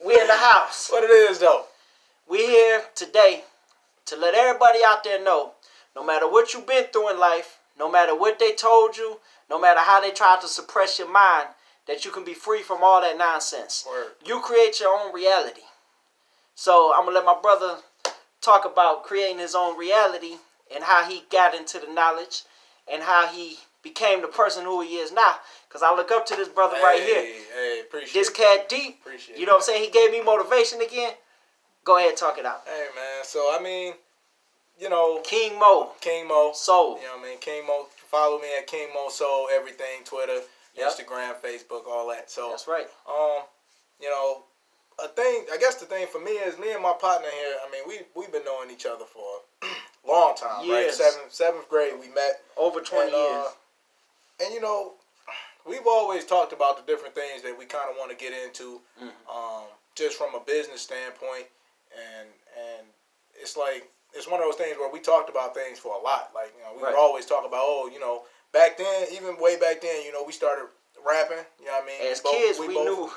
We in the house. What it is, though? We here today to let everybody out there know, no matter what you've been through in life, no matter what they told you, no matter how they tried to suppress your mind, that you can be free from all that nonsense. Word. You create your own reality. So I'm going to let my brother talk about creating his own reality and how he got into the knowledge and how he became the person who he is now. Because I look up to this brother right here. Hey, appreciate this cat deep. Appreciate you know what I'm saying? He gave me motivation again. Go ahead, talk it out. Hey, man. So, I mean, you know. King Mo. Soul. You know what I mean? King Mo. Follow me at King Mo Soul. Everything. Twitter, Instagram, Facebook, all that. So, that's right. You know, I guess the thing for me is me and my partner here, I mean, we've been knowing each other for a long time, years. Right? Seventh grade we met. Over 20 years. And, you know, we've always talked about the different things that we kind of want to get into, just from a business standpoint. And it's like, it's one of those things where we talked about things for a lot. Like, you know, we would always talk about, you know, back then, even way back then, you know, we started rapping. You know what I mean? As kids, we knew.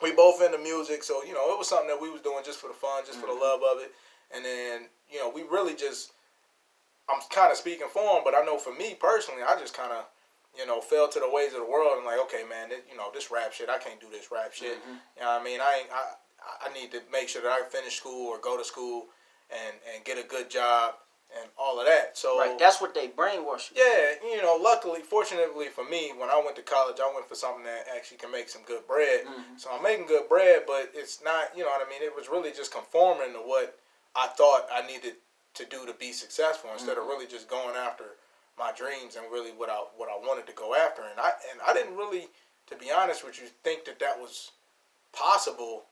We both into music, so, you know, it was something that we was doing just for the fun, just for the love of it. And then, you know, we really just, I'm kind of speaking for him, but I know for me personally, I just kind of, you know, fell to the ways of the world and like, okay, man, you know, this rap shit, I can't do this rap shit. You know what I mean? I need to make sure that I finish school or go to school and get a good job and all of that. So that's what they brainwash you. Yeah, you know, fortunately for me, when I went to college, I went for something that actually can make some good bread. So I'm making good bread, but it's not, you know what I mean? It was really just conforming to what I thought I needed to do to be successful instead of really just going after my dreams and really what I wanted to go after. And I didn't really, to be honest with you, think that was possible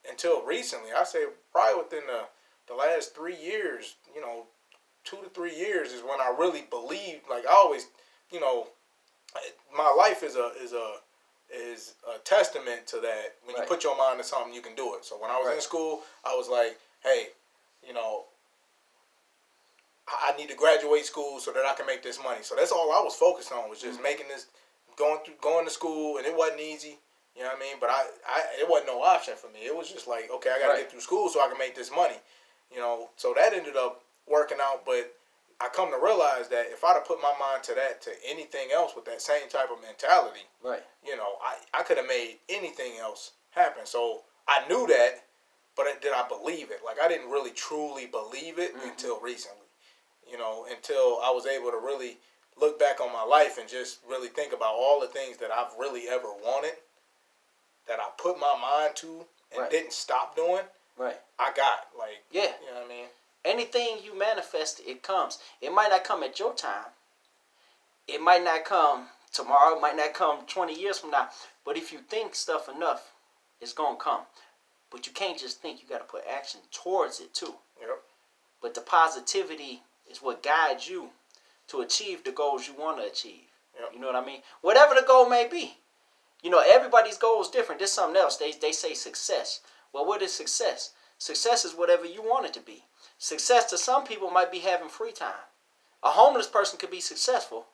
until recently. I say probably within the last 3 years, you know, 2 to 3 years is when I really believed. Like I always, you know, my life is a testament to that. When you put your mind to something, you can do it. So when I was in school, I was like, hey, you know, I need to graduate school so that I can make this money. So that's all I was focused on, was just making this, going to school, and it wasn't easy. You know what I mean? But it wasn't no option for me. It was just like, okay, I got to get through school so I can make this money. You know, so that ended up working out. But I come to realize that if I'd have put my mind to anything else with that same type of mentality, you know, I could have made anything else happen. So I knew that, but did I believe it? Like I didn't really truly believe it until recently. You know, until I was able to really look back on my life and just really think about all the things that I've really ever wanted, that I put my mind to and didn't stop doing. I got, like, you know what I mean? Anything you manifest, it comes. It might not come at your time. It might not come tomorrow. It might not come 20 years from now. But if you think stuff enough, it's going to come. But you can't just think. You got to put action towards it, too. But the positivity is what guides you to achieve the goals you want to achieve. You know what I mean? Whatever the goal may be. You know, everybody's goal is different. There's something else. They say success. Well, what is success? Success is whatever you want it to be. Success to some people might be having free time. A homeless person could be successful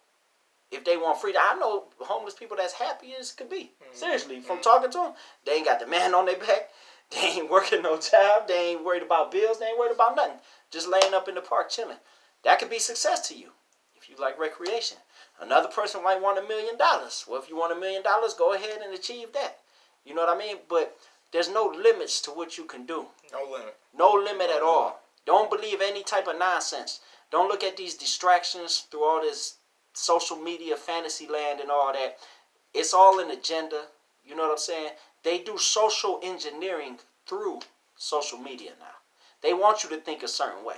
if they want free time. I know homeless people that's happy as could be. Seriously, from talking to them, they ain't got the man on their back. They ain't working no job. They ain't worried about bills. They ain't worried about nothing. Just laying up in the park chilling. That could be success to you if you like recreation. Another person might want $1 million. Well, if you want $1 million, go ahead and achieve that. You know what I mean? But there's no limits to what you can do. No limit. No limit at all. Don't believe any type of nonsense. Don't look at these distractions through all this social media, fantasy land and all that. It's all an agenda. You know what I'm saying? They do social engineering through social media now. They want you to think a certain way.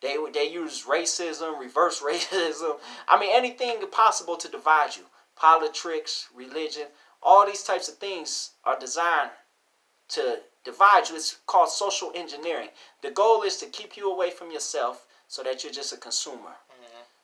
They use racism, reverse racism. I mean, anything possible to divide you. Politics, religion, all these types of things are designed to divide you. It's called social engineering. The goal is to keep you away from yourself so that you're just a consumer.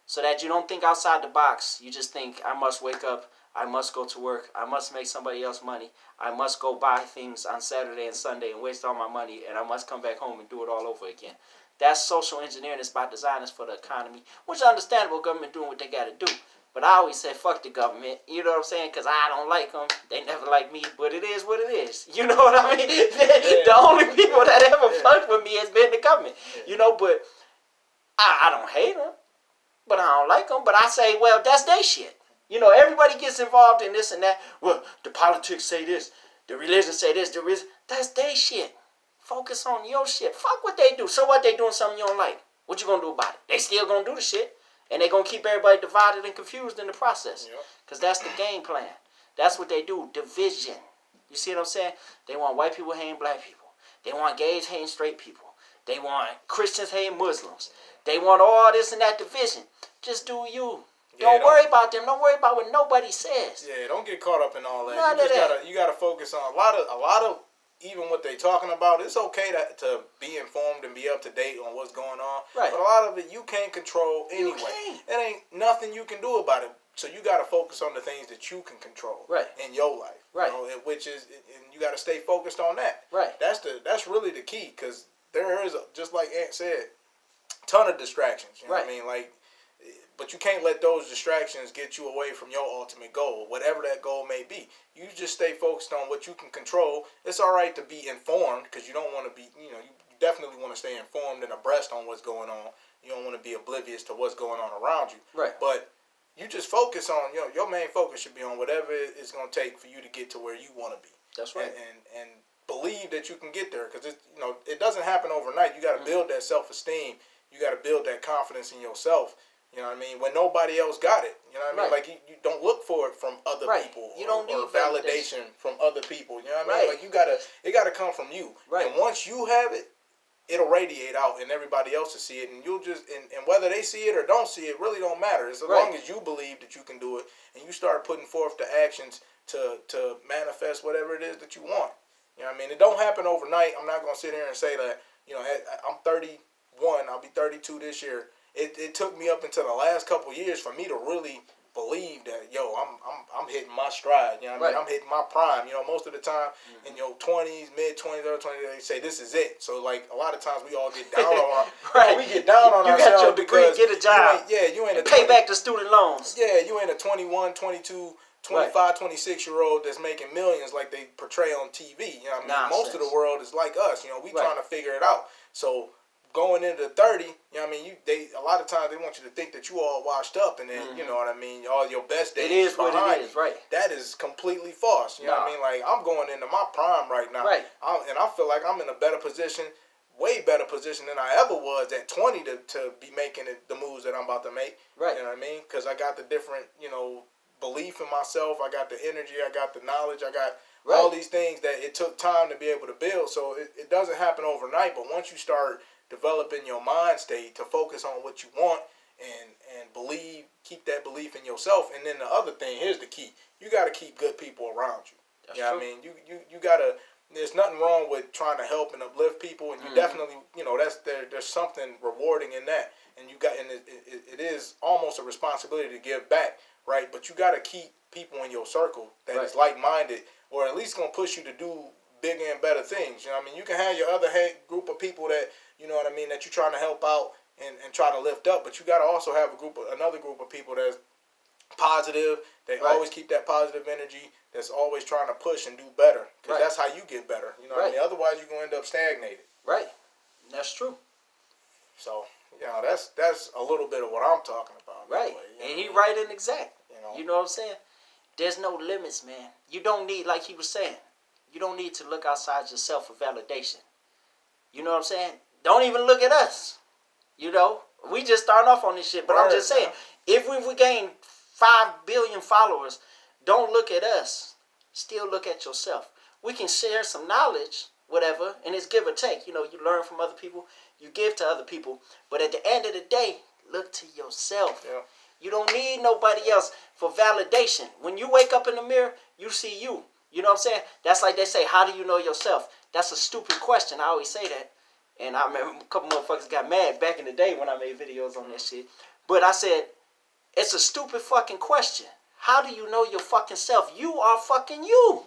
So that you don't think outside the box. You just think, I must wake up, I must go to work, I must make somebody else money, I must go buy things on Saturday and Sunday and waste all my money, and I must come back home and do it all over again. That's social engineering. It's by design. It's for the economy, which is understandable. Government doing what they got to do. But I always say, fuck the government. You know what I'm saying? Because I don't like them. They never like me. But it is what it is. You know what I mean? The only people that ever fucked with me has been the government. You know, but I don't hate them. But I don't like them. But I say, well, that's their shit. You know, everybody gets involved in this and that. Well, the politics say this. The religion say this. That's their shit. Focus on your shit. Fuck what they do. So what, they doing something you don't like? What you gonna do about it? They still gonna do the shit. And they gonna keep everybody divided and confused in the process. Because that's the game plan. That's what they do. Division. You see what I'm saying? They want white people hating black people. They want gays hating straight people. They want Christians hating Muslims. They want all this and that division. Just do you. Don't worry about them. Don't worry about what nobody says. Yeah, don't get caught up in all that. None of that. You gotta focus on a lot of even what they talking about. It's okay to be informed and be up to date on what's going on. Right. But a lot of it you can't control anyway. It ain't nothing you can do about it. So you gotta focus on the things that you can control. Right. In your life. Right. You know, which is, and you gotta stay focused on that. Right. That's really the key, because there is, just like Ant said, a ton of distractions. You know what I mean? Like, but you can't let those distractions get you away from your ultimate goal, whatever that goal may be. You just stay focused on what you can control. It's all right to be informed, because you don't want to be, you definitely want to stay informed and abreast on what's going on. You don't want to be oblivious to what's going on around you. Right. But you just focus on, your main focus should be on whatever it's going to take for you to get to where you want to be. That's right. And believe that you can get there, because it doesn't happen overnight. You got to build that self-esteem. You got to build that confidence in yourself. You know what I mean? When nobody else got it. You know what I mean? Like, you don't look for it from other people. You don't need validation from other people. You know what I mean? Like, it gotta come from you. Right. And once you have it, it'll radiate out and everybody else will see it, and you'll just and whether they see it or don't see it really don't matter. As long as you believe that you can do it and you start putting forth the actions to manifest whatever it is that you want. You know what I mean? It don't happen overnight. I'm not gonna sit here and say that, I'm 31, I'll be 32 this year. It took me up until the last couple of years for me to really believe that, I'm hitting my stride. You know what I mean? I'm hitting my prime. Most of the time in your 20s, mid-20s, early 20s, they say this is it. So, like, a lot of times we all get down on we get down on ourselves. You got your degree, get a job. You ain't pay back the student loans. Yeah, you ain't a 21, 22, 25, 26-year-old that's making millions like they portray on TV. You know what I mean? Most of the world is like us. We trying to figure it out. So, going into 30, a lot of times they want you to think that you all washed up, and then you know what I mean, all your best days. It is what it is, right? That is completely false. You know what I mean? Like, I'm going into my prime right now, right? And I feel like I'm in a better position, way better position than I ever was at 20 to be making the moves that I'm about to make. Right. You know what I mean? Because I got the different, belief in myself. I got the energy. I got the knowledge. I got all these things that it took time to be able to build. So it doesn't happen overnight. But once you start developing your mind state to focus on what you want and believe, keep that belief in yourself. And then the other thing, here's the key: you got to keep good people around you. That's you know what I mean? You got to. There's nothing wrong with trying to help and uplift people, and you definitely, there's something rewarding in that, and it is almost a responsibility to give back, right? But you got to keep people in your circle that is like-minded, or at least gonna push you to do bigger and better things. You know what I mean? You can have your other group of people that, that you're trying to help out and try to lift up, but you got to also have another group of people that's positive. They always keep that positive energy. That's always trying to push and do better, because that's how you get better. You know what I mean? Otherwise, you're gonna end up stagnated. Right. That's true. So that's a little bit of what I'm talking about. Right. And he right and exact. You know what I'm saying? There's no limits, man. You don't need, like he was saying, you don't need to look outside yourself for validation. You know what I'm saying? Don't even look at us. We just starting off on this shit. But I'm just saying, if we gain 5 billion followers, don't look at us. Still look at yourself. We can share some knowledge, whatever, and it's give or take. You learn from other people, you give to other people. But at the end of the day, look to yourself. Yeah. You don't need nobody else for validation. When you wake up in the mirror, you see you. You know what I'm saying? That's like they say, how do you know yourself? That's a stupid question. I always say that. And I remember a couple motherfuckers got mad back in the day when I made videos on that shit. But I said, it's a stupid fucking question. How do you know your fucking self? You are fucking you.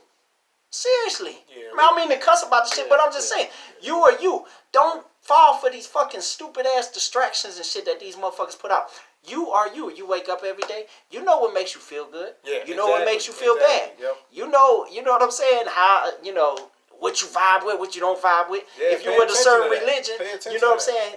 Seriously. Yeah, I don't mean to cuss about the shit, but I'm just saying, you are you. Don't fall for these fucking stupid ass distractions and shit that these motherfuckers put out. You are you. You wake up every day. You know what makes you feel good. Yeah, you know what makes you feel bad. Yep. You know what I'm saying? How, what you vibe with, what you don't vibe with. Yeah, if you're with a certain to religion, you know what I'm saying?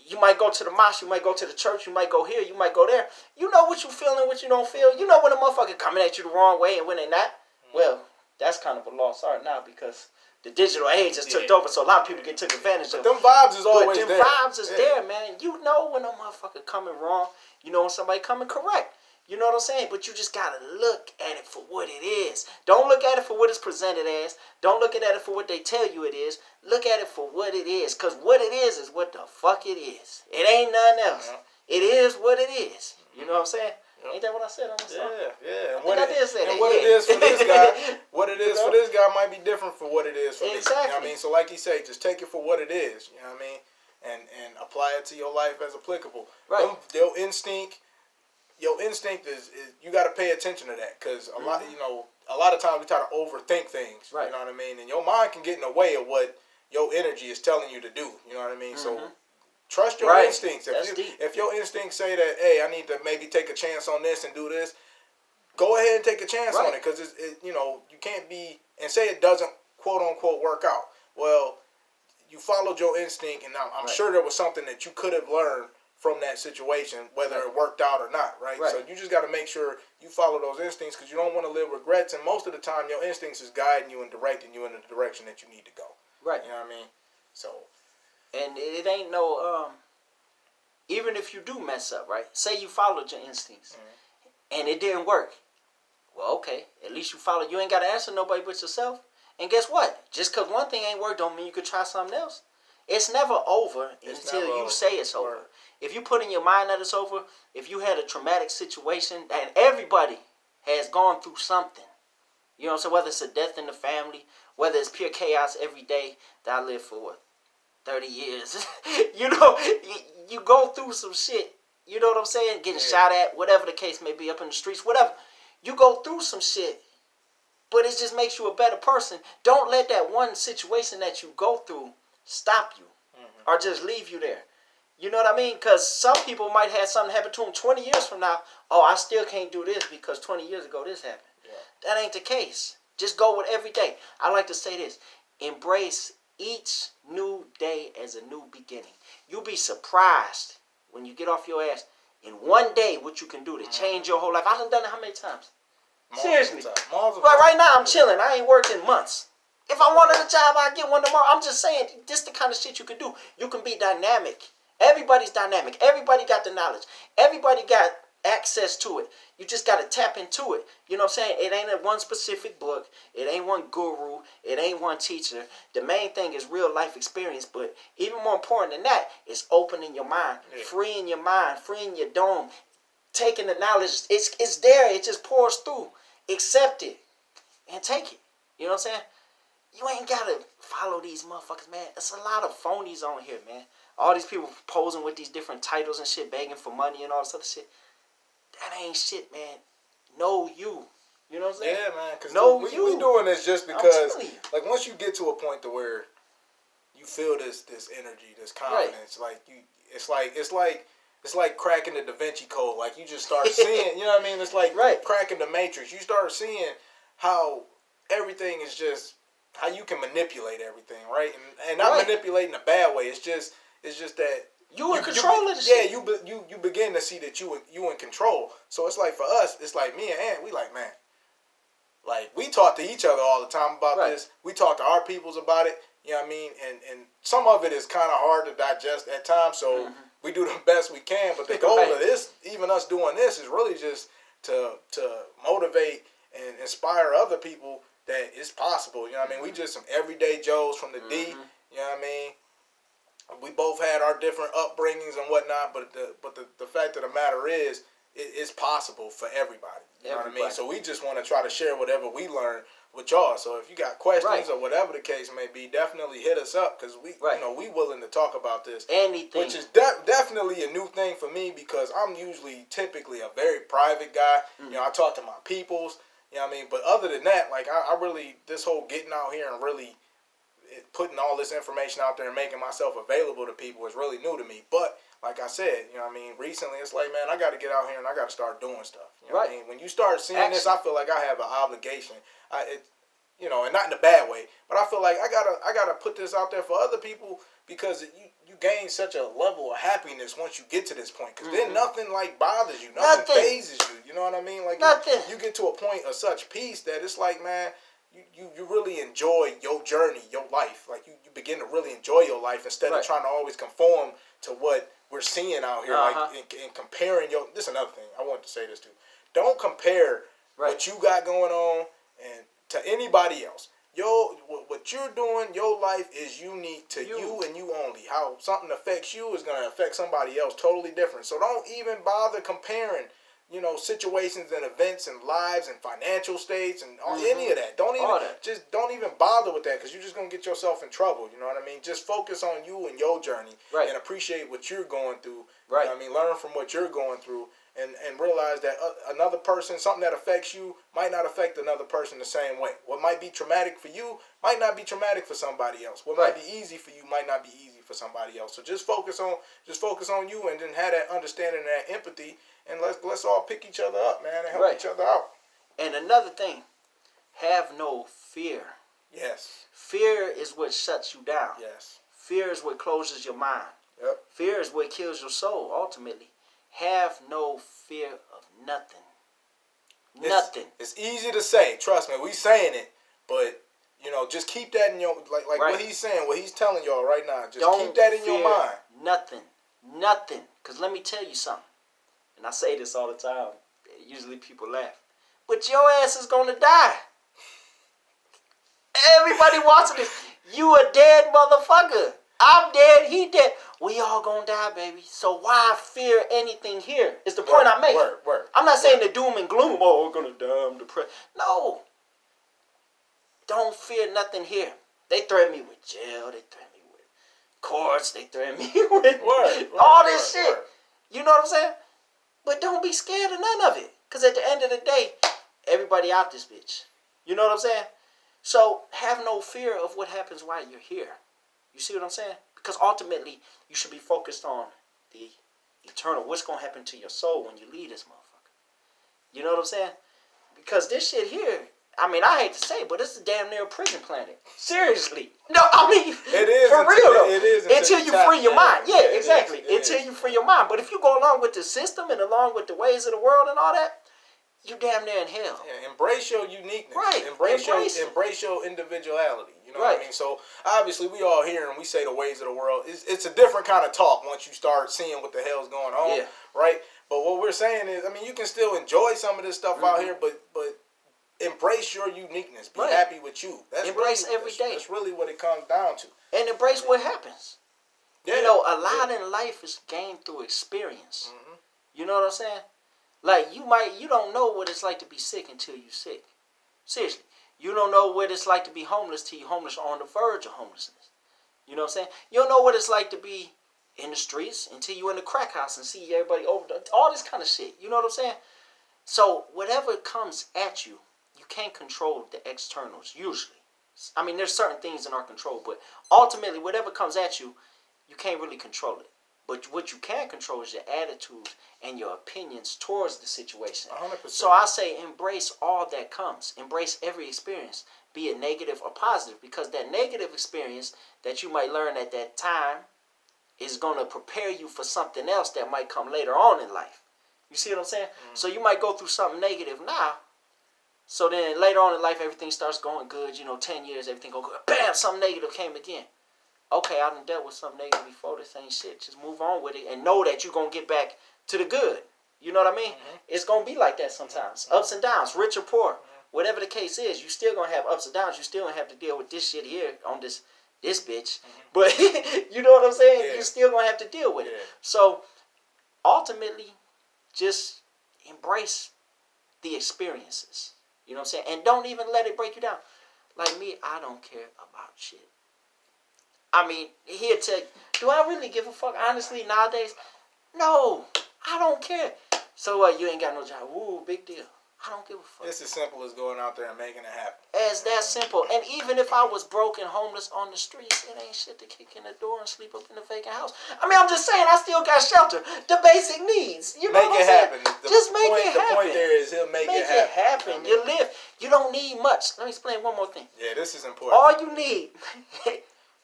You might go to the mosque, you might go to the church, you might go here, you might go there. You know what you feel and what you don't feel. You know when a motherfucker coming at you the wrong way and when they not. Well, that's kind of a lost art now because the digital age has took over, so a lot of people get took advantage of. Them vibes is always there. Them vibes is there, man. You know when a motherfucker coming wrong. You know when somebody coming correct. You know what I'm saying? But you just gotta look at it for what it is. Don't look at it for what it's presented as. Don't look at it for what they tell you it is. Look at it for what it is. Because what it is what the fuck it is. It ain't nothing else. Yeah. It is what it is. You know what I'm saying? Yep. Ain't that what I said on the song? Yeah. What it is for this guy, what it is for this guy might be different for what it is for me. You know what I mean? So like you say, just take it for what it is. You know what I mean? And apply it to your life as applicable. Right. Your instinct is you got to pay attention to that because a lot of times we try to overthink things. Right. You know what I mean? And your mind can get in the way of what your energy is telling you to do. You know what I mean? So trust your instincts. If your instincts say that, hey, I need to maybe take a chance on this and do this, go ahead and take a chance on it because you can't be and say it doesn't quote unquote work out. Well, you followed your instinct, and I'm sure there was something that you could have learned from that situation, whether it worked out or not, right? So you just got to make sure you follow those instincts because you don't want to live regrets. And most of the time, your instincts is guiding you and directing you in the direction that you need to go. Right. You know what I mean? So. And it ain't no, even if you do mess up, right? Say you followed your instincts and it didn't work. Well, okay. At least you followed. You ain't got to answer nobody but yourself. And guess what? Just because one thing ain't worked don't mean you could try something else. It's never over until you say it's over. If you put in your mind that it's over, if you had a traumatic situation, and everybody has gone through something. You know what I'm saying? Whether it's a death in the family, whether it's pure chaos every day that I lived for, 30 years. You go through some shit. You know what I'm saying? Getting shot at, whatever the case may be, up in the streets, whatever. You go through some shit. But it just makes you a better person. Don't let that one situation that you go through stop you or just leave you there. You know what I mean? Because some people might have something happen to them 20 years from now. Oh, I still can't do this because 20 years ago this happened. Yeah. That ain't the case. Just go with every day. I like to say this. Embrace each new day as a new beginning. You'll be surprised when you get off your ass in one day what you can do to change your whole life. I've done it how many times? Seriously. But right now I'm chilling. I ain't worked in months. If I wanted a job, I'd get one tomorrow. I'm just saying, this the kind of shit you can do. You can be dynamic. Everybody's dynamic. Everybody got the knowledge. Everybody got access to it. You just got to tap into it. You know what I'm saying? It ain't one specific book. It ain't one guru. It ain't one teacher. The main thing is real life experience. But even more important than that is opening your mind, freeing your mind, freeing your dome, taking the knowledge. It's there. It just pours through. Accept it and take it. You know what I'm saying? You ain't got to follow these motherfuckers, man. There's a lot of phonies on here, man. All these people posing with these different titles and shit, begging for money and all this other shit. That ain't shit, man. Know you. You know what I'm saying? Yeah, man. Because we doing this just because, like, once you get to a point to where you feel this energy, this confidence, it's like cracking the Da Vinci Code. Like, you just start seeing, you know what I mean? It's like cracking the Matrix. You start seeing how everything is just, how you can manipulate everything, right? And not manipulate in a bad way. It's just that you in control of the shit. Yeah, you begin to see that you in control. So it's like for us, it's like me and Ant, we like, man, like we talk to each other all the time about this. We talk to our peoples about it. You know what I mean? And some of it is kind of hard to digest at times. So we do the best we can. But the goal of this, even us doing this, is really just to motivate and inspire other people that it's possible. You know what I mean? We just some everyday Joes from the D. You know what I mean? We both had our different upbringings and whatnot, but the fact of the matter is, it's possible for everybody. You know what I mean? So we just want to try to share whatever we learn with y'all. So if you got questions or whatever the case may be, definitely hit us up because we willing to talk about this. Anything. Which is definitely a new thing for me because I'm typically a very private guy. You know, I talk to my peoples. You know what I mean? But other than that, like I really, this whole getting out here and really putting all this information out there and making myself available to people is really new to me. But like I said, you know what I mean, recently it's like, man, I got to get out here and I got to start doing stuff. You know Right. what I mean? When you start seeing this, Action. I feel like I have an obligation. You know, and not in a bad way, but I feel like I gotta put this out there for other people because you gain such a level of happiness once you get to this point. Because then nothing like bothers you, nothing phases you. You know what I mean? Like Nothing. You get to a point of such peace that it's like, man, you really enjoy your journey, your life. Like you begin to really enjoy your life instead of trying to always conform to what we're seeing out here. Like and comparing your. This is another thing I wanted to say this too. Don't compare what you got going on and to anybody else. What you're doing, your life is unique to you and you only. How something affects you is going to affect somebody else totally different. So don't even bother comparing, you know, situations and events and lives and financial states and any of that. Don't even bother with that because you're just going to get yourself in trouble. You know what I mean? Just focus on you and your journey and appreciate what you're going through. You know what I mean? Learn from what you're going through. And realize that another person, something that affects you, might not affect another person the same way. What might be traumatic for you might not be traumatic for somebody else. What might be easy for you might not be easy for somebody else. So just focus on you, and then have that understanding and that empathy, and let's all pick each other up, man, and help each other out. And another thing, have no fear. Yes. Fear is what shuts you down. Yes. Fear is what closes your mind. Yep. Fear is what kills your soul, ultimately. Have no fear of nothing. Nothing. It's easy to say. Trust me, we saying it, but you know, just keep that in your like what he's saying, what he's telling y'all right now. Just keep that in your mind. Nothing. Because let me tell you something, and I say this all the time. Usually people laugh, but your ass is gonna die. Everybody watching this, you a dead motherfucker. I'm dead, he dead. We all gonna die, baby. So why fear anything here? Is the point I'm making. I'm not saying the doom and gloom. Oh, we're gonna die, I'm depressed. No. Don't fear nothing here. They threaten me with jail. They threaten me with courts. They threaten me with all this shit. You know what I'm saying? But don't be scared of none of it. Because at the end of the day, everybody out this bitch. You know what I'm saying? So have no fear of what happens while you're here. You see what I'm saying? Because ultimately, you should be focused on the eternal. What's going to happen to your soul when you leave this motherfucker? You know what I'm saying? Because this shit here, I mean, I hate to say it, but it's a damn near prison planet. Seriously. No, I mean, it is for real though. It is until you free your mind. Yeah, exactly. Until you free your mind. But if you go along with the system and along with the ways of the world and all that, you damn near in hell. Yeah, embrace your uniqueness. Right. Embrace your individuality. You know what I mean? So obviously we all here and we say the ways of the world. It's a different kind of talk once you start seeing what the hell's going on. Yeah. Right? But what we're saying is, I mean, you can still enjoy some of this stuff out here, but embrace your uniqueness. Be happy with you. Embrace every day. That's really what it comes down to. And embrace what happens. Yeah. You know, a lot in life is gained through experience. Mm-hmm. You know what I'm saying? Like, you don't know what it's like to be sick until you're sick. Seriously. You don't know what it's like to be homeless till you're homeless or on the verge of homelessness. You know what I'm saying? You don't know what it's like to be in the streets until you're in the crack house and see everybody over all this kind of shit. You know what I'm saying? So, whatever comes at you, you can't control the externals, usually. I mean, there's certain things in our control, but ultimately, whatever comes at you, you can't really control it. But what you can control is your attitudes and your opinions towards the situation. 100%. So I say embrace all that comes. Embrace every experience, be it negative or positive, because that negative experience that you might learn at that time is going to prepare you for something else that might come later on in life. You see what I'm saying? Mm-hmm. So you might go through something negative now. So then later on in life, everything starts going good. 10 years, everything go good. Bam, something negative came again. Okay, I done dealt with something negative before. This ain't shit. Just move on with it and know that you're going to get back to the good. You know what I mean? Mm-hmm. It's going to be like that sometimes. Mm-hmm. Ups and downs, rich or poor. Mm-hmm. Whatever the case is, you still going to have ups and downs. You still going to have to deal with this shit here on this bitch. Mm-hmm. But you know what I'm saying? Yeah. You're still going to have to deal with it. So ultimately, just embrace the experiences. You know what I'm saying? And don't even let it break you down. Like me, I don't care about shit. I mean, he'll tell you, do I really give a fuck? Honestly, nowadays, no, I don't care. So you ain't got no job. Ooh, big deal. I don't give a fuck. It's as simple as going out there and making it happen. As that simple. And even if I was broke and homeless on the streets, it ain't shit to kick in the door and sleep up in a vacant house. I mean, I'm just saying, I still got shelter. The basic needs. You know make what I'm it happen. saying? Just make it happen. The point there is he'll make it happen. You live. You don't need much. Let me explain one more thing. Yeah, this is important. All you need,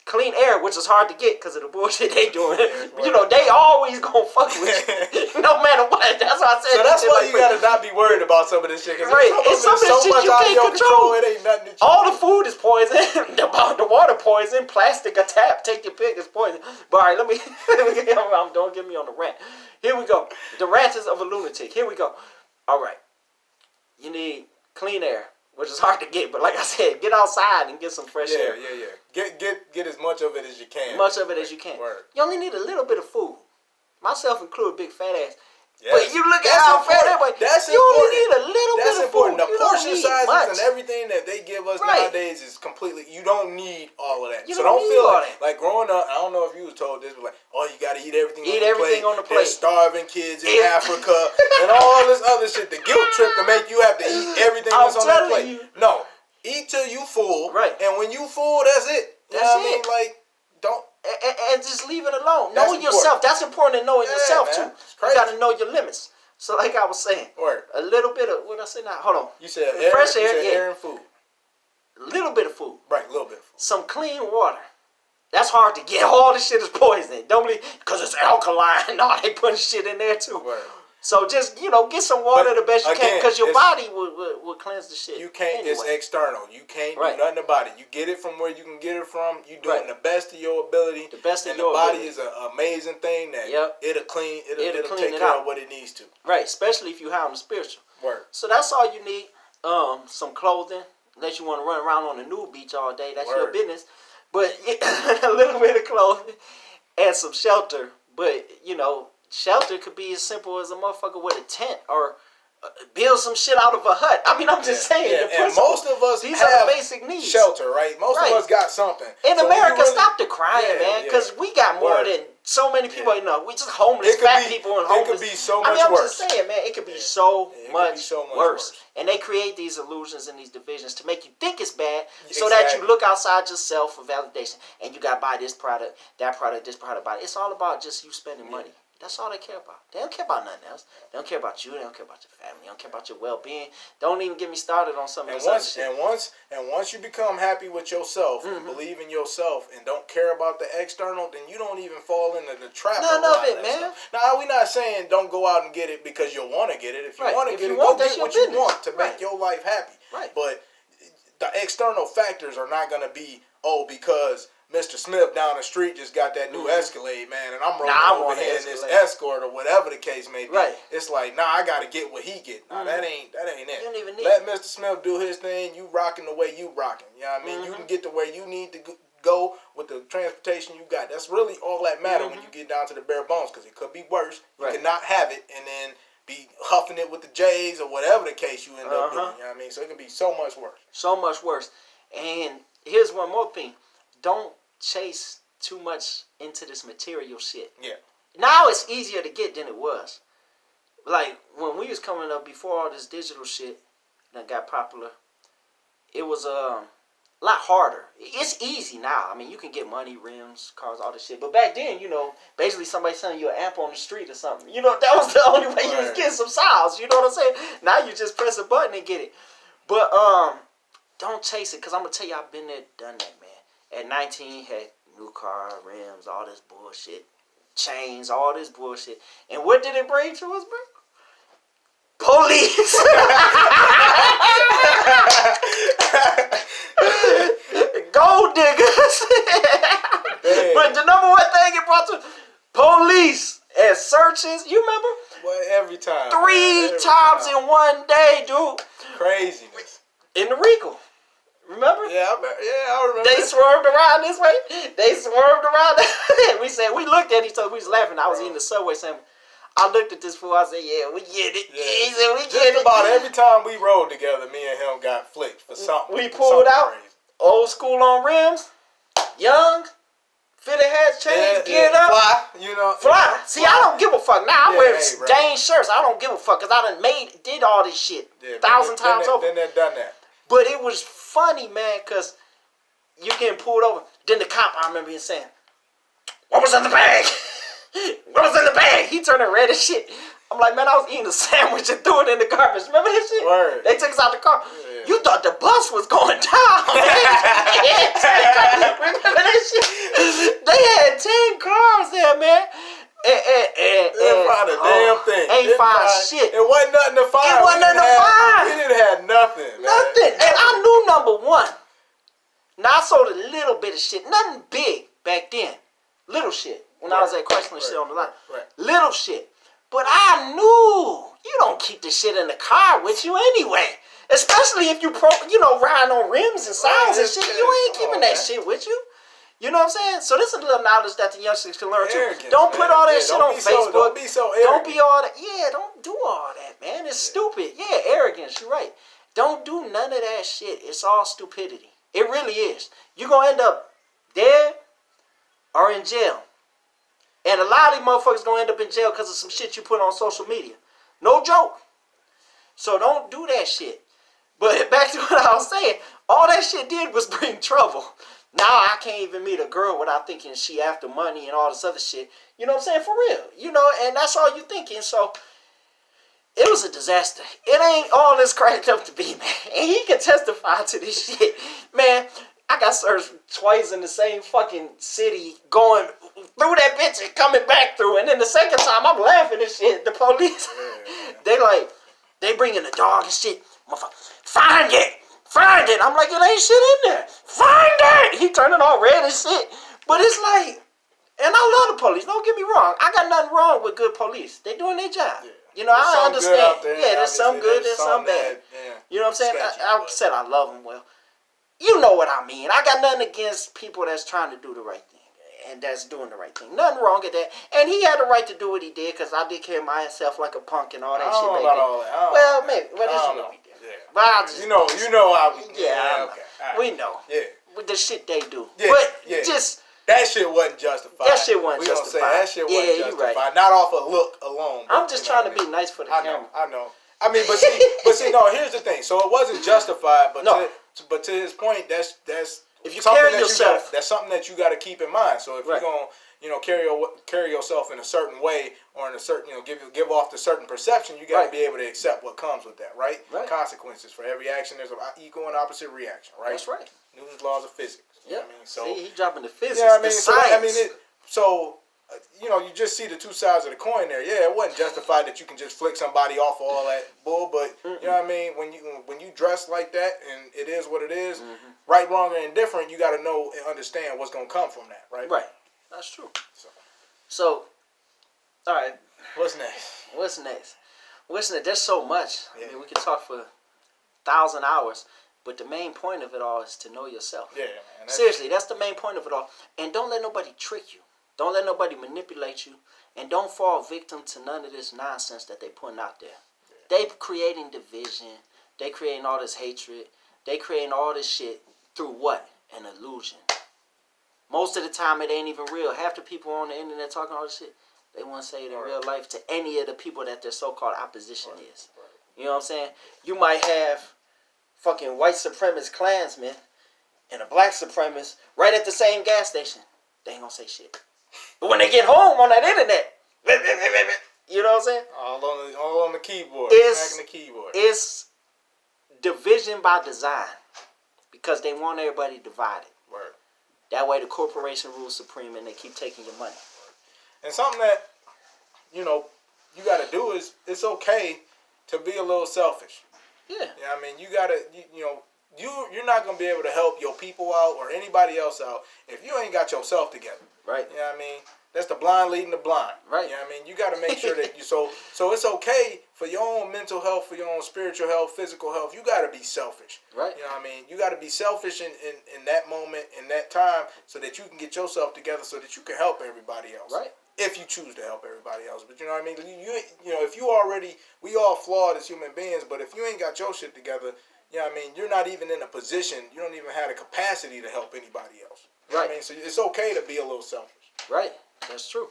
clean air, which is hard to get because of the bullshit they doing. You know, they always gonna fuck with you, no matter what. That's why I said. So that's why you gotta not be worried about some of this shit. Right, it's some of this shit you can't control. It ain't nothing. All the food is poison. The water poison. Plastic, a tap, take your pick, is poison. But all right, let me don't get me on the rant. Here we go. The rant is of a lunatic. Here we go. All right, you need clean air, which is hard to get, but like I said, get outside and get some fresh air. Yeah. Get as much of it as you can. Much of it as you can. Word. You only need a little bit of food. Myself included, big fat ass. Yes. But you look at how fat everybody. That's you important. only need a little bit of important. food. The portion sizes much. and everything that they give us nowadays is completely. You don't need all of that. You so don't feel all like growing up. I don't know if you was told this, but like, oh, you got to eat everything. On the plate. There's starving kids in Africa and all this other shit. The guilt trip to make you have to eat everything that's on that plate. No, eat till you full. Right. And when you full, that's it. You know what I mean? Like, don't. And just leave it alone. Knowing yourself. That's important to knowing yourself too. You got to know your limits. So like I was saying, a little bit of, what did I say now? Hold on. You said fresh air, air and food. A little bit of food. Right, a little bit of food. Some clean water. That's hard to get. All this shit is poison. Don't believe, because it's alkaline. No, they putting shit in there too. Right. So just, get some water the best you can, because your body will cleanse the shit. You can't, anyway. It's external. You can't do nothing about it. You get it from where you can get it from. You doing the best of your ability. The best of and your ability. ability. And the body is an amazing thing that it'll clean take care of what it needs to. Right, especially if you high on the spiritual. Word. So that's all you need. Some clothing, unless you want to run around on the nude beach all day. That's your business. But a little bit of clothing and some shelter. But, shelter could be as simple as a motherfucker with a tent or build some shit out of a hut. I mean, I'm just saying. Yeah. And most of us these have are the basic needs. Shelter, right? Most of us got something. In America, stop the crying, man, because we got more than so many people. We just homeless, fat people and homeless. It could be so much worse. I'm worse. just saying, man, it could be so much worse. And they create these illusions and these divisions to make you think it's bad, so that you look outside yourself for validation. And you got to buy this product, that product, this product, buy it. It's all about just you spending money. That's all they care about. They don't care about nothing else. They don't care about you. They don't care about your family. They don't care about your well-being. Don't even get me started on some of this other shit. And once you become happy with yourself and believe in yourself and don't care about the external, then you don't even fall into the trap. None of it, man. Now, we're not saying don't go out and get it because you want to get it. If you want to get it, go get what you want to make your life happy. Right. But the external factors are not going to be, because Mr. Smith down the street just got that new Escalade, man, and I'm rolling over here in this Escort or whatever the case may be. Right. It's like, I got to get what he get. That ain't it. You don't even need Let Mr. Smith do his thing. You rocking the way you rocking. You know what I mean? You can get to where you need to go with the transportation you got. That's really all that matter when you get down to the bare bones, because it could be worse. You could not have it and then be huffing it with the J's or whatever the case you end up doing. You know what I mean? So it can be so much worse. So much worse. And here's one more thing. Don't chase too much into this material shit. Yeah. Now it's easier to get than it was. Like when we was coming up before all this digital shit that got popular, it was a lot harder. It's easy now. I mean, you can get money, rims, cars, all this shit. But back then, basically somebody selling you an amp on the street or something. That was the only way you was getting some sounds. You know what I'm saying? Now you just press a button and get it. But don't chase it, because I'm going to tell you, I've been there, done that, man. At 19, had new car, rims, all this bullshit, chains, all this bullshit. And what did it bring to us, bro? Police. Gold diggers. But the number one thing it brought to police and searches. You remember? Well, every time. Three times in one day, dude. Craziness. In the Rico. Remember? Yeah, I remember. They swerved around this way. They swerved around. We looked at each other. We was laughing. I was eating the Subway sandwich. I looked at this fool. I said, "Yeah, we get it." Yeah. He said, "We get it." Just about every time we rode together, me and him got flicked for something. We pulled out crazy. old school on rims, young, fitted hats, chains, geared up. Fly, you know. Fly. See, I don't give a fuck. Now I wear bro. Dane shirts. I don't give a fuck because I did all this shit 1,000 times over. Then they've done that. But it was funny, man, because you getting pulled over. Then the cop, I remember him saying, "What was in the bag? What was in the bag?" He turned red as shit. I'm like, man, I was eating a sandwich and threw it in the garbage. Remember that shit? Word. They took us out the car. Yeah. You thought the bus was going down. Remember that shit? They had 10 cars there, man. They didn't find a damn thing. Ain't find shit. It wasn't nothing to find. It wasn't nothing to find. We didn't have nothing. Nothing. And I knew number one. Now I sold a little bit of shit. Nothing big back then. Little shit. When I was at Chrysler and shit on the line. Right. Little shit. But I knew you don't keep the shit in the car with you anyway. Especially if you riding on rims and signs and shit. You ain't keeping that shit with you. You know what I'm saying? So this is a little knowledge that the youngsters can learn too. Don't put all that shit on Facebook. Don't be so arrogant. Don't be all that. Yeah, don't do all that, man. It's stupid. Yeah, arrogance. You're right. Don't do none of that shit. It's all stupidity. It really is. You're going to end up dead or in jail. And a lot of these motherfuckers going to end up in jail because of some shit you put on social media. No joke. So don't do that shit. But back to what I was saying. All that shit did was bring trouble. Now I can't even meet a girl without thinking she after money and all this other shit. You know what I'm saying? For real. You know, and that's all you thinking. So it was a disaster. It ain't all this cracked up to be, man. And he can testify to this shit. Man, I got searched twice in the same fucking city going through that bitch and coming back through. And then the second time, I'm laughing and shit. The police, they bringing the dog and shit. Find it. Find it. I'm like, it ain't shit in there. Find it. He turning all red and shit. But it's like, and I love the police. Don't get me wrong. I got nothing wrong with good police. They doing their job. Yeah. You know, I understand. There's some good, there's some bad. You know what I'm saying? I said I love them well. You know what I mean. I got nothing against people that's trying to do the right thing. And that's doing the right thing. Nothing wrong with that. And he had the right to do what he did because I did carry myself like a punk and all that shit. About all that. Well, maybe. Well, this is what we did. Yeah. But I just, you know how we do. Yeah, okay. Right. We know. Yeah. With the shit they do. Yeah. But just... That shit wasn't justified. That shit wasn't justified. That shit wasn't justified. Right. Not off a look alone. I'm just trying to be nice for the camera. I know. I mean, but see, no. Here's the thing. So it wasn't justified, but but to his point, that's if you carry yourself, that's something that you got to keep in mind. So if you're gonna carry yourself in a certain way or in a certain give off the certain perception, you got to be able to accept what comes with that, right? Consequences for every action. There's an equal and opposite reaction, right? That's right. Newton's laws of physics. Yeah. I mean, so see, he dropping the physics. Yeah, I mean, science. You just see the two sides of the coin there. Yeah, it wasn't justified that you can just flick somebody off of all that bull, but you know what I mean. When you dress like that, and it is what it is, right, wrong, or indifferent, you got to know and understand what's gonna come from that, right? Right. That's true. So, all right. What's next? There's so much. Yeah. I mean, we could talk for 1,000 hours. But the main point of it all is to know yourself. Yeah, man. Seriously, that's the main point of it all. And don't let nobody trick you. Don't let nobody manipulate you. And don't fall victim to none of this nonsense that they putting out there. Yeah. They creating division. They creating all this hatred. They creating all this shit through what? An illusion. Most of the time it ain't even real. Half the people on the internet talking all this shit, they won't say it in real life to any of the people that their so-called opposition is. Right. You know what I'm saying? You might have fucking white supremacist Klansmen and a black supremacist right at the same gas station. They ain't gonna say shit. But when they get home on that internet, you know what I'm saying? All on the keyboard. Smacking the keyboard. It's division by design because they want everybody divided. Word. That way the corporation rules supreme and they keep taking your money. And something that, you got to do is it's okay to be a little selfish. Yeah. I mean, you gotta, you're not gonna be able to help your people out or anybody else out if you ain't got yourself together. Right. You know what I mean? That's the blind leading the blind. Right. You know what I mean? You got to make sure that so it's okay for your own mental health, for your own spiritual health, physical health. You got to be selfish. Right. You know what I mean? You got to be selfish in that moment, in that time, so that you can get yourself together, so that you can help everybody else. Right. If you choose to help everybody else. But you know what I mean? If you already, we all flawed as human beings, but if you ain't got your shit together, you know what I mean? You're not even in a position, you don't even have the capacity to help anybody else. You know Right. what I mean? So it's okay to be a little selfish. Right. That's true.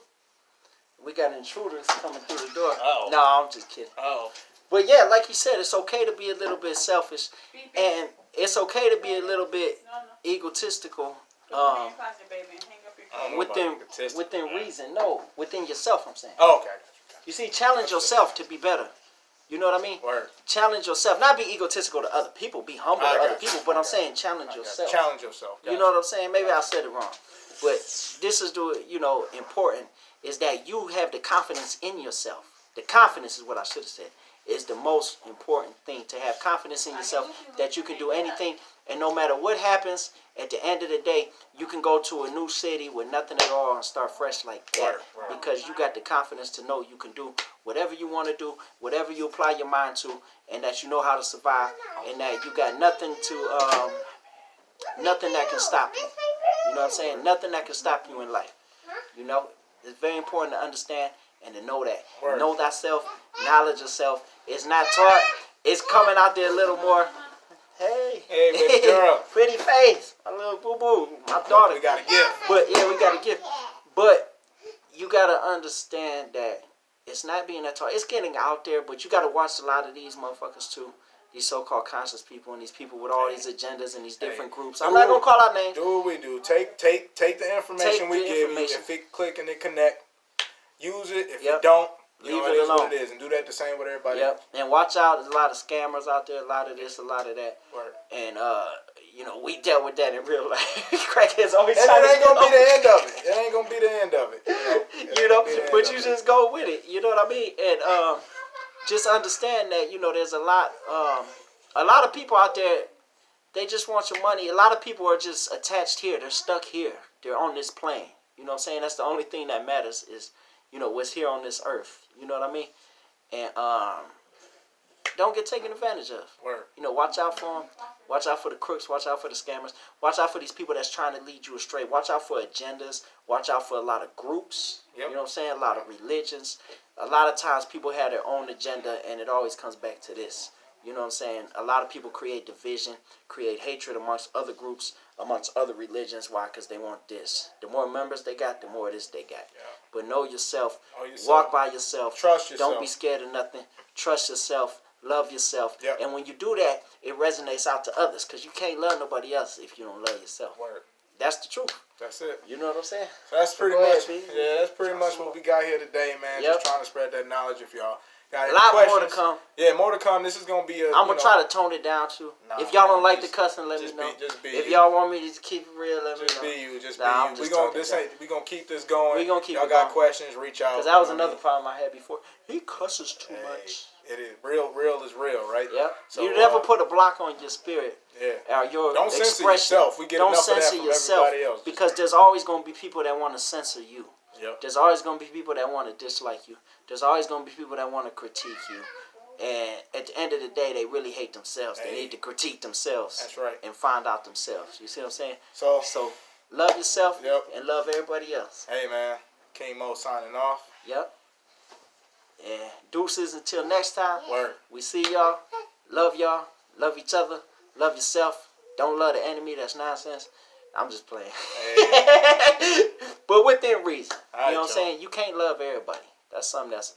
We got intruders coming through the door. Oh. No, I'm just kidding. Oh. But yeah, like you said, it's okay to be a little bit selfish, and it's okay to be a little bit egotistical. Within reason, no, within yourself. I'm saying. Oh, okay. You see, challenge yourself to be better. You know what I mean? Word. Challenge yourself. Not be egotistical to other people. Be humble I to got other you. people. But I I'm got saying challenge yourself. Challenge yourself. You know what I'm saying? Maybe I said it wrong. But this is important is that you have the confidence in yourself. The confidence is what I should have said. Is the most important thing, to have confidence in yourself that you can do anything, and no matter what happens, at the end of the day, you can go to a new city with nothing at all and start fresh like that. Right. Because you got the confidence to know you can do whatever you want to do, whatever you apply your mind to, and that you know how to survive, and that you got nothing that can stop you. You know what I'm saying? Nothing that can stop you in life. You know, it's very important to understand and to know that. Word. Know thyself, knowledge yourself. It's not taught. It's coming out there a little more. Hey, baby girl. Pretty face. My little boo-boo. My daughter. We got a gift. But yeah, we got a gift. But you got to understand that it's not being that taught. It's getting out there, but you got to watch a lot of these motherfuckers too. These so-called conscious people and these people with all these agendas and these different groups. I'm not going to call out names. Do what we do. Take the information we give you. If it click and it connect, use it. If you don't, leave it alone. What it is, and do that the same with everybody else. And watch out. There's a lot of scammers out there. A lot of this, a lot of that. Word. And we dealt with that in real life. Crackheads always. And it ain't gonna be the end of it. It ain't gonna be the end of it. But you just go with it. You know what I mean? And just understand that there's a lot of people out there. They just want your money. A lot of people are just attached here. They're stuck here. They're on this plane. You know what I'm saying? That's the only thing that matters is what's here on this earth. You know what I mean? And don't get taken advantage of. Word. Watch out for them. Watch out for the crooks. Watch out for the scammers. Watch out for these people that's trying to lead you astray. Watch out for agendas. Watch out for a lot of groups. Yep. You know what I'm saying? A lot of religions. A lot of times people have their own agenda, and it always comes back to this. You know what I'm saying? A lot of people create division, create hatred amongst other groups, amongst other religions. Why? Because they want this. The more members they got, the more this they got. Yeah. But know yourself. Walk by yourself. Trust yourself. Don't be scared of nothing. Trust yourself. Love yourself. Yep. And when you do that, it resonates out to others, because you can't love nobody else if you don't love yourself. Word. That's the truth. That's it. You know what I'm saying? So that's pretty Go much. ahead, That's pretty much what we got here today, man. Yep. Just trying to spread that knowledge. If y'all got any A lot questions, more to come. Yeah, more to come. This is gonna be I'm gonna try to tone it down too. Nah, if y'all don't like the just- cussing, let me know. Just be If you. y'all want me to keep it real, let me Just know. be you. Just Nah, be I'm you. just We gonna keep this going. We gonna keep y'all it got going. questions? Reach out. Because that was You know another what problem I had before. He cusses too I mean? much. Hey, it is real. Real is real, right? Yep. So, you never put a block on your spirit. Yeah. Or your Don't censor expression. yourself. We get Don't enough of that censor from yourself, everybody else. because there's always gonna be people that want to censor you. Yep. There's always going to be people that want to dislike you. There's always going to be people that want to critique you. And at the end of the day, they really hate themselves. They need to critique themselves. That's right. And find out themselves. You see what I'm saying? So love yourself. Yep. And love everybody else. Hey, man. King Mo signing off. Yep. And deuces until next time. Word. We see y'all. Love y'all. Love each other. Love yourself. Don't love the enemy. That's nonsense. I'm just playing. Hey. But within reason. All right, You know what I'm y'all. saying? You can't love everybody. That's something that's